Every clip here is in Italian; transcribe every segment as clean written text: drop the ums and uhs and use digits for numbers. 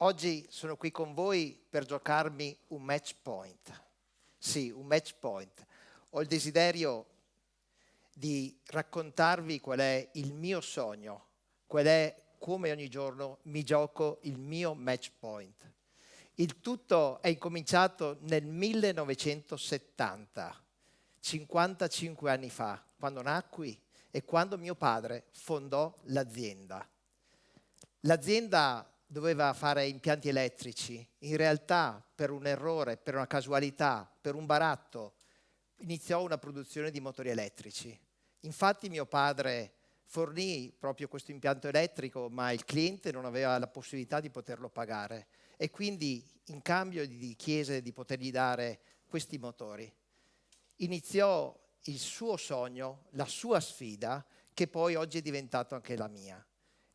Oggi sono qui con voi per giocarmi un match point. Sì, un match point. Ho il desiderio di raccontarvi qual è il mio sogno, qual è come ogni giorno mi gioco il mio match point. Il tutto è incominciato nel 1970, 55 anni fa, quando nacqui e quando mio padre fondò l'azienda. L'azienda doveva fare impianti elettrici, in realtà per un errore, per una casualità, per un baratto, iniziò una produzione di motori elettrici. Infatti mio padre fornì proprio questo impianto elettrico, ma il cliente non aveva la possibilità di poterlo pagare e quindi in cambio gli chiese di potergli dare questi motori. Iniziò il suo sogno, la sua sfida, che poi oggi è diventato anche la mia,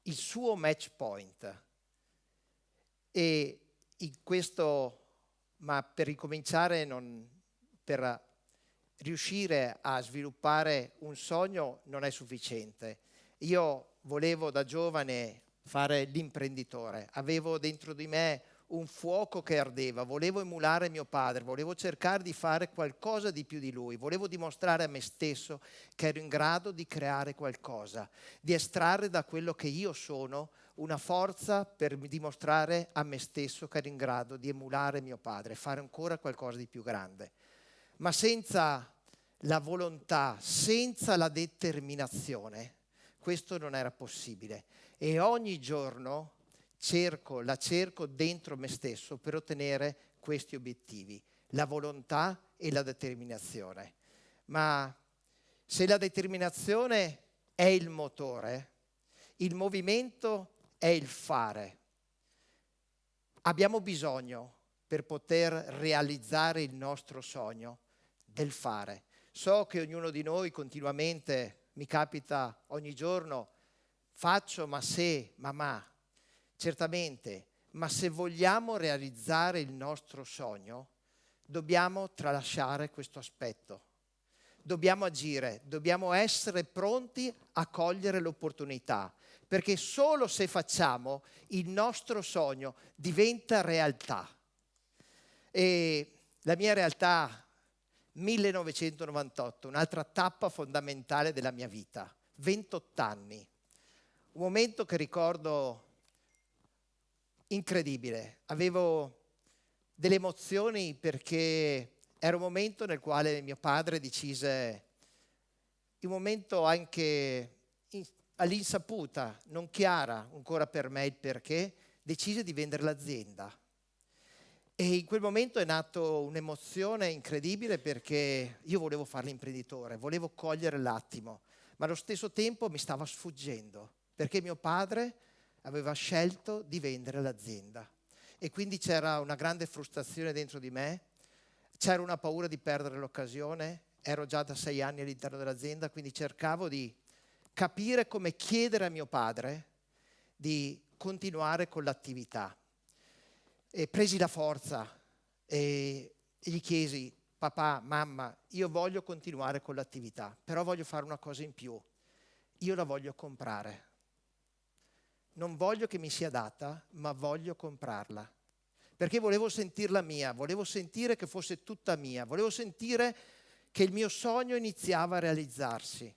il suo match point. E in questo, ma per ricominciare, per riuscire a sviluppare un sogno non è sufficiente. Io volevo da giovane fare l'imprenditore, avevo dentro di me un fuoco che ardeva, volevo emulare mio padre, volevo cercare di fare qualcosa di più di lui, volevo dimostrare a me stesso che ero in grado di creare qualcosa, di estrarre da quello che io sono una forza per dimostrare a me stesso che ero in grado di emulare mio padre, fare ancora qualcosa di più grande. Ma senza la volontà, senza la determinazione, questo non era possibile. E ogni giorno la cerco dentro me stesso per ottenere questi obiettivi, la volontà e la determinazione. Ma se la determinazione è il motore, il movimento è il fare. Abbiamo bisogno, per poter realizzare il nostro sogno, del fare. So che ognuno di noi continuamente, mi capita ogni giorno, faccio ma se, ma. Certamente, ma se vogliamo realizzare il nostro sogno, dobbiamo tralasciare questo aspetto. Dobbiamo agire, dobbiamo essere pronti a cogliere l'opportunità, perché solo se facciamo il nostro sogno diventa realtà. E la mia realtà, 1998, un'altra tappa fondamentale della mia vita, 28 anni, un momento che ricordo incredibile. Avevo delle emozioni perché era un momento nel quale mio padre decise, un momento anche all'insaputa, non chiara ancora per me il perché, decise di vendere l'azienda. E in quel momento è nato un'emozione incredibile perché io volevo fare l'imprenditore, volevo cogliere l'attimo, ma allo stesso tempo mi stava sfuggendo perché mio padre aveva scelto di vendere l'azienda. E quindi c'era una grande frustrazione dentro di me, c'era una paura di perdere l'occasione, ero già da 6 anni all'interno dell'azienda, quindi cercavo di capire come chiedere a mio padre di continuare con l'attività. E presi la forza e gli chiesi: papà, mamma, io voglio continuare con l'attività, però voglio fare una cosa in più. Io la voglio comprare. Non voglio che mi sia data, ma voglio comprarla. Perché volevo sentirla mia, volevo sentire che fosse tutta mia, volevo sentire che il mio sogno iniziava a realizzarsi.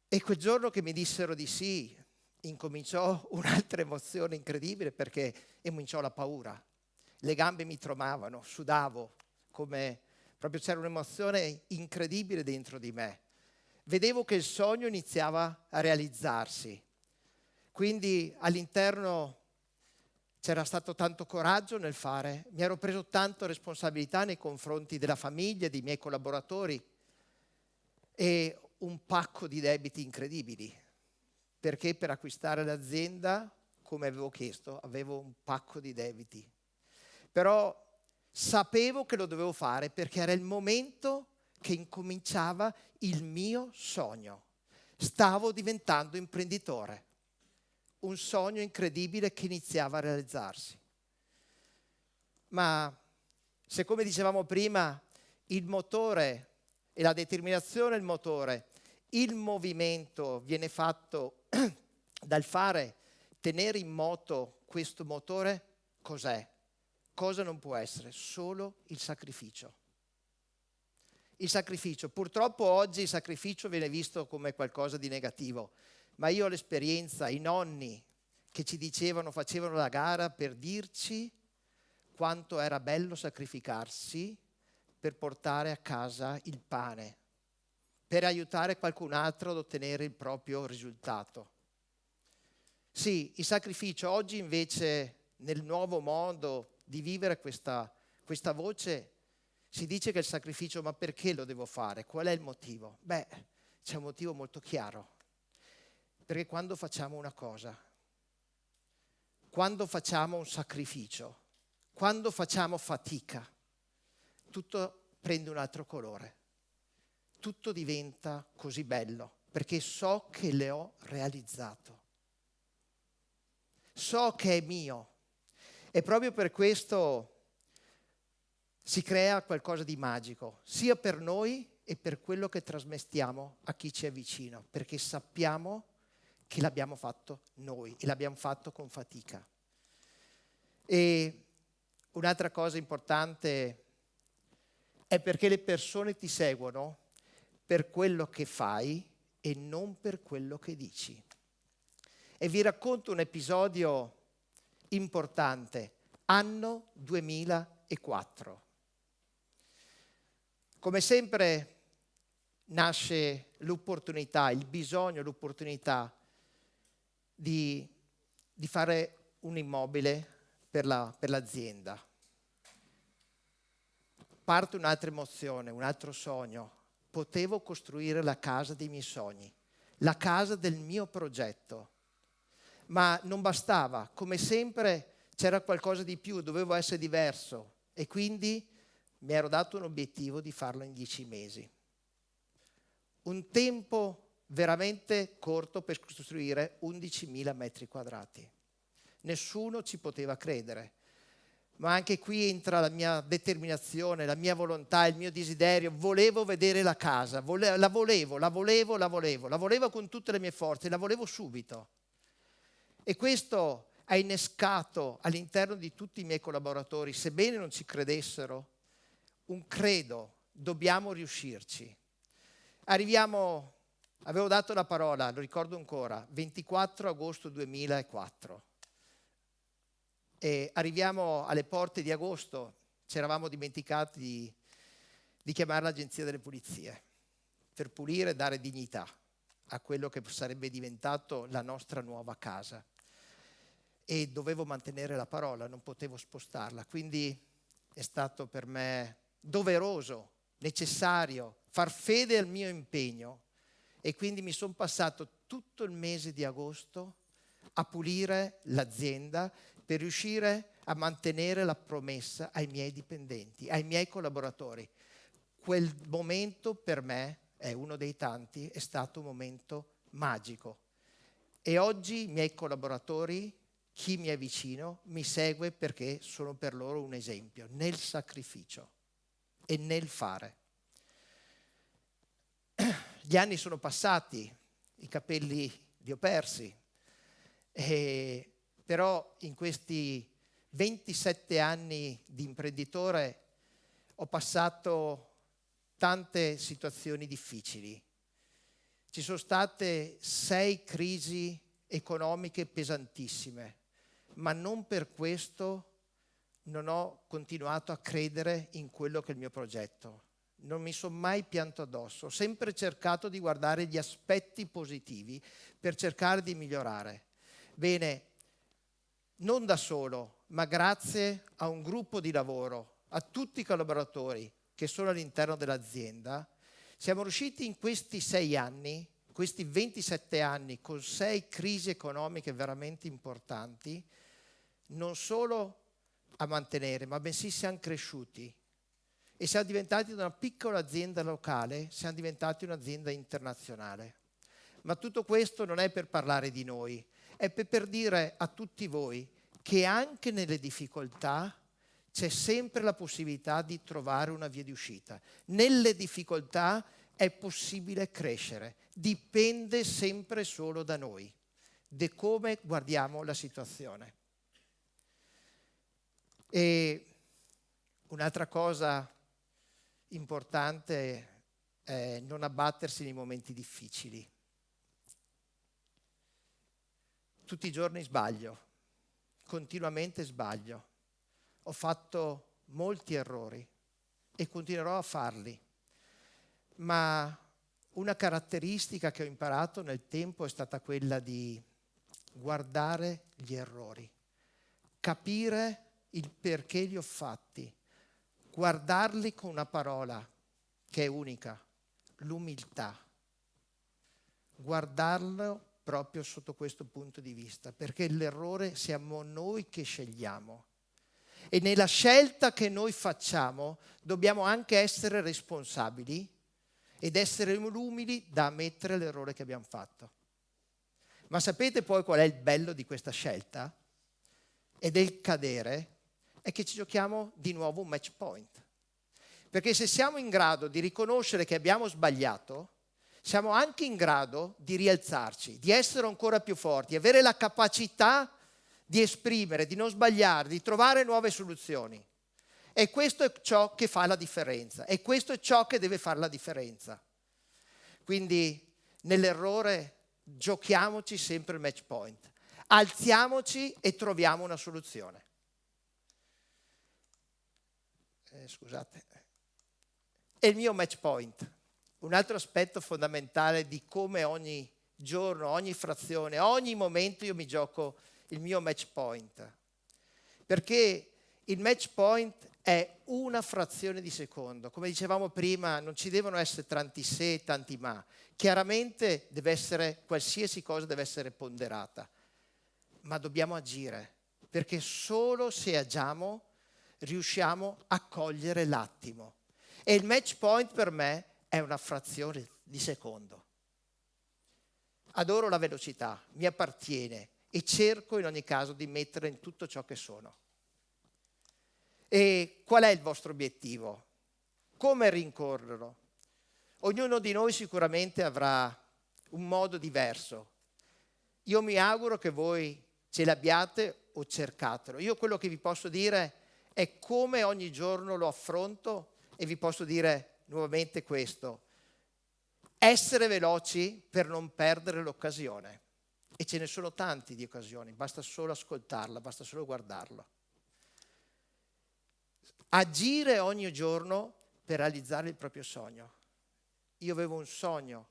E quel giorno che mi dissero di sì, incominciò un'altra emozione incredibile perché cominciò la paura. Le gambe mi tremavano, sudavo, come proprio c'era un'emozione incredibile dentro di me. Vedevo che il sogno iniziava a realizzarsi. Quindi all'interno c'era stato tanto coraggio nel fare, mi ero preso tanto responsabilità nei confronti della famiglia, dei miei collaboratori e un pacco di debiti incredibili. Perché per acquistare l'azienda, come avevo chiesto, avevo un pacco di debiti. Però sapevo che lo dovevo fare perché era il momento che incominciava il mio sogno. Stavo diventando imprenditore. Un sogno incredibile che iniziava a realizzarsi. Ma se, come dicevamo prima, il motore e la determinazione è il motore, il movimento viene fatto dal fare, tenere in moto questo motore cos'è? Cosa non può essere? Solo il sacrificio. Il sacrificio. Purtroppo oggi il sacrificio viene visto come qualcosa di negativo, ma io ho l'esperienza, i nonni che ci dicevano, facevano la gara per dirci quanto era bello sacrificarsi per portare a casa il pane, per aiutare qualcun altro ad ottenere il proprio risultato. Sì, il sacrificio. Oggi invece, nel nuovo modo di vivere questa voce, si dice che il sacrificio, ma perché lo devo fare? Qual è il motivo? Beh, c'è un motivo molto chiaro. Perché quando facciamo una cosa, quando facciamo un sacrificio, quando facciamo fatica, tutto prende un altro colore. Tutto diventa così bello, perché so che le ho realizzato. So che è mio. E proprio per questo si crea qualcosa di magico, sia per noi e per quello che trasmettiamo a chi ci è vicino, perché sappiamo che l'abbiamo fatto noi e l'abbiamo fatto con fatica. E un'altra cosa importante è perché le persone ti seguono per quello che fai e non per quello che dici. E vi racconto un episodio importante, anno 2004. Come sempre nasce l'opportunità, il bisogno, l'opportunità di fare un immobile per l'azienda. Parte un'altra emozione, un altro sogno. Potevo costruire la casa dei miei sogni, la casa del mio progetto. Ma non bastava, come sempre c'era qualcosa di più, dovevo essere diverso e quindi mi ero dato un obiettivo di farlo in 10 mesi. Un tempo veramente corto per costruire 11.000 metri quadrati. Nessuno ci poteva credere, ma anche qui entra la mia determinazione, la mia volontà, il mio desiderio. Volevo vedere la casa, la volevo con tutte le mie forze, la volevo subito. E questo ha innescato all'interno di tutti i miei collaboratori, sebbene non ci credessero, un credo: dobbiamo riuscirci. Avevo dato la parola, lo ricordo ancora, 24 agosto 2004. E arriviamo alle porte di agosto, ci eravamo dimenticati di chiamare l'agenzia delle pulizie per pulire e dare dignità a quello che sarebbe diventato la nostra nuova casa. E dovevo mantenere la parola, non potevo spostarla, quindi è stato per me doveroso, necessario far fede al mio impegno e quindi mi sono passato tutto il mese di agosto a pulire l'azienda per riuscire a mantenere la promessa ai miei dipendenti, ai miei collaboratori. Quel momento per me è uno dei tanti, è stato un momento magico. E oggi i miei collaboratori, chi mi è vicino, mi segue perché sono per loro un esempio nel sacrificio e nel fare. Gli anni sono passati, i capelli li ho persi, però in questi 27 anni di imprenditore ho passato tante situazioni difficili. Ci sono state 6 crisi economiche pesantissime, ma non per questo non ho continuato a credere in quello che è il mio progetto. Non mi sono mai pianto addosso, ho sempre cercato di guardare gli aspetti positivi per cercare di migliorare. Bene, non da solo, ma grazie a un gruppo di lavoro, a tutti i collaboratori che sono all'interno dell'azienda, siamo riusciti in questi 6 anni, questi 27 anni, con 6 crisi economiche veramente importanti, non solo a mantenere, ma bensì siamo cresciuti. E siamo diventati da una piccola azienda locale, siamo diventati un'azienda internazionale. Ma tutto questo non è per parlare di noi, è per dire a tutti voi che anche nelle difficoltà c'è sempre la possibilità di trovare una via di uscita. Nelle difficoltà è possibile crescere, dipende sempre solo da noi, di come guardiamo la situazione. E un'altra cosa importante è non abbattersi nei momenti difficili. Tutti i giorni sbaglio, continuamente sbaglio. Ho fatto molti errori e continuerò a farli, ma una caratteristica che ho imparato nel tempo è stata quella di guardare gli errori, capire il perché li ho fatti, guardarli con una parola che è unica, l'umiltà. Guardarlo proprio sotto questo punto di vista, perché l'errore siamo noi che scegliamo. E nella scelta che noi facciamo dobbiamo anche essere responsabili ed essere umili da ammettere l'errore che abbiamo fatto. Ma sapete poi qual è il bello di questa scelta? E del cadere? È che ci giochiamo di nuovo un match point. Perché se siamo in grado di riconoscere che abbiamo sbagliato, siamo anche in grado di rialzarci, di essere ancora più forti, avere la capacità di esprimere, di non sbagliare, di trovare nuove soluzioni. E questo è ciò che fa la differenza. E questo è ciò che deve fare la differenza. Quindi nell'errore giochiamoci sempre il match point. Alziamoci e troviamo una soluzione. Scusate. È il mio match point. Un altro aspetto fondamentale di come ogni giorno, ogni frazione, ogni momento io mi gioco il mio match point. Perché il match point è una frazione di secondo. Come dicevamo prima, non ci devono essere tanti se e tanti ma. Chiaramente deve essere, qualsiasi cosa deve essere ponderata. Ma dobbiamo agire, perché solo se agiamo riusciamo a cogliere l'attimo. E il match point per me è una frazione di secondo. Adoro la velocità, mi appartiene e cerco in ogni caso di mettere in tutto ciò che sono. E qual è il vostro obiettivo? Come rincorrerlo? Ognuno di noi sicuramente avrà un modo diverso. Io mi auguro che voi ce l'abbiate o cercatelo. Io quello che vi posso dire è come ogni giorno lo affronto e vi posso dire nuovamente questo. Essere veloci per non perdere l'occasione. E ce ne sono tanti di occasioni, basta solo ascoltarla, basta solo guardarlo. Agire ogni giorno per realizzare il proprio sogno. Io avevo un sogno,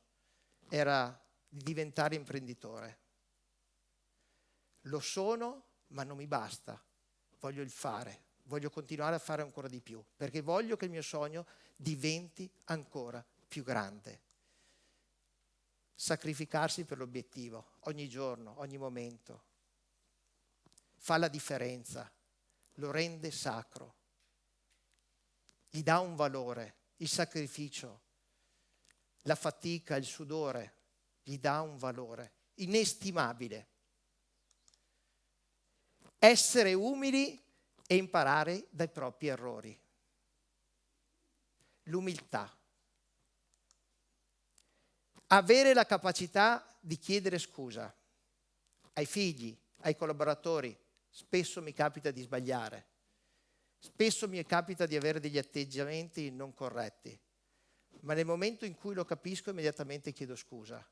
era di diventare imprenditore. Lo sono, ma non mi basta. Voglio il fare, voglio continuare a fare ancora di più, perché voglio che il mio sogno diventi ancora più grande. Sacrificarsi per l'obiettivo, ogni giorno, ogni momento. Fa la differenza, lo rende sacro. Gli dà un valore, il sacrificio, la fatica, il sudore, gli dà un valore inestimabile. Essere umili e imparare dai propri errori. L'umiltà. Avere la capacità di chiedere scusa ai figli, ai collaboratori. Spesso mi capita di sbagliare. Spesso mi capita di avere degli atteggiamenti non corretti, ma nel momento in cui lo capisco immediatamente chiedo scusa.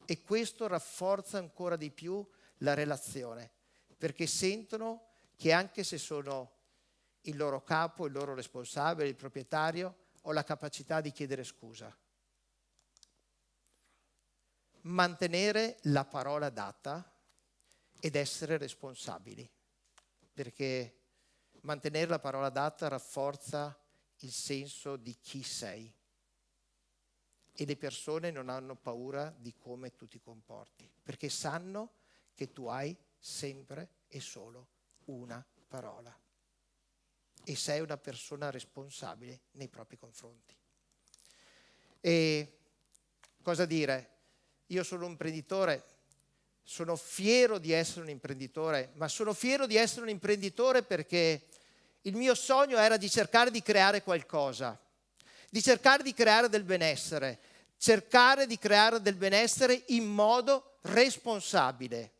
E questo rafforza ancora di più la relazione, perché sentono che anche se sono il loro capo, il loro responsabile, il proprietario, ho la capacità di chiedere scusa. Mantenere la parola data ed essere responsabili, perché mantenere la parola data rafforza il senso di chi sei e le persone non hanno paura di come tu ti comporti, perché sanno che tu hai sempre e solo una parola e sei una persona responsabile nei propri confronti. E cosa dire? Io sono un imprenditore, sono fiero di essere un imprenditore, ma sono fiero di essere un imprenditore perché il mio sogno era di cercare di creare qualcosa, di cercare di creare del benessere, cercare di creare del benessere in modo responsabile.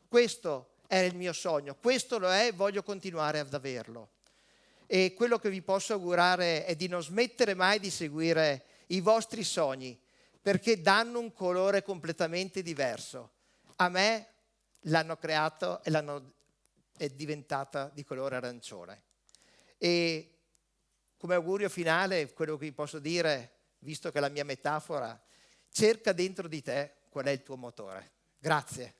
Questo era il mio sogno, questo lo è, voglio continuare ad averlo. E quello che vi posso augurare è di non smettere mai di seguire i vostri sogni, perché danno un colore completamente diverso. A me l'hanno creato e è diventata di colore arancione. E come augurio finale, quello che vi posso dire, visto che è la mia metafora, cerca dentro di te qual è il tuo motore. Grazie.